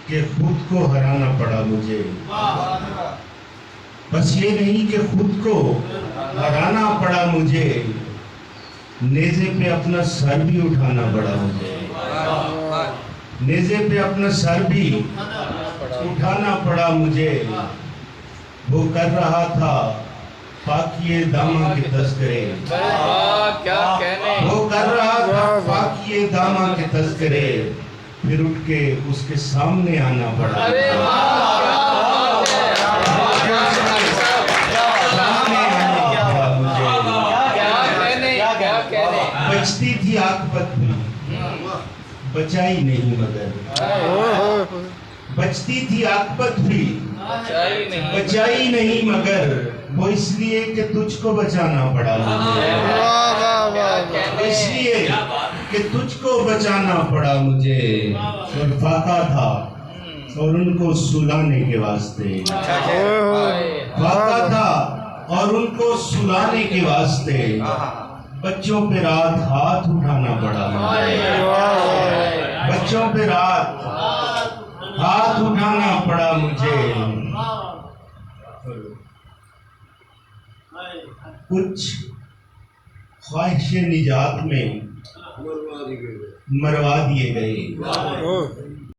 کہ خود کو ہرانا پڑا مجھے. بس یہ نہیں کہ خود کو ہرانا پڑا مجھے، نیزے پہ اپنا سر بھی اٹھانا پڑا مجھے. نیزے پہ اپنا سر بھی اٹھانا پڑا مجھے. وہ کر رہا تھا پاکیے داماں کے تذکرے. وہ کر رہا تھا پاکیے داماں کے تذکرے، پھر اٹھ کے اس کے سامنے آنا پڑا. بچتی تھی عاقبت بھی بچائی نہیں مگر. بچتی تھی عاقبت بھی بچائی نہیں مگر، وہ اس لیے کہ تجھ کو بچانا پڑا مجھے. اس لیے کہ تجھ کو بچانا پڑا مجھے. اور فاقہ تھا اور ان کو سلانے کے واسطے. فاقہ تھا اور ان کو سلانے کے واسطے، بچوں پہ رات ہاتھ اٹھانا پڑا مجھے. بچوں پہ رات ہاتھ اٹھانا پڑا مجھے. کچھ خواہش نجات میں مروا دیے گئے.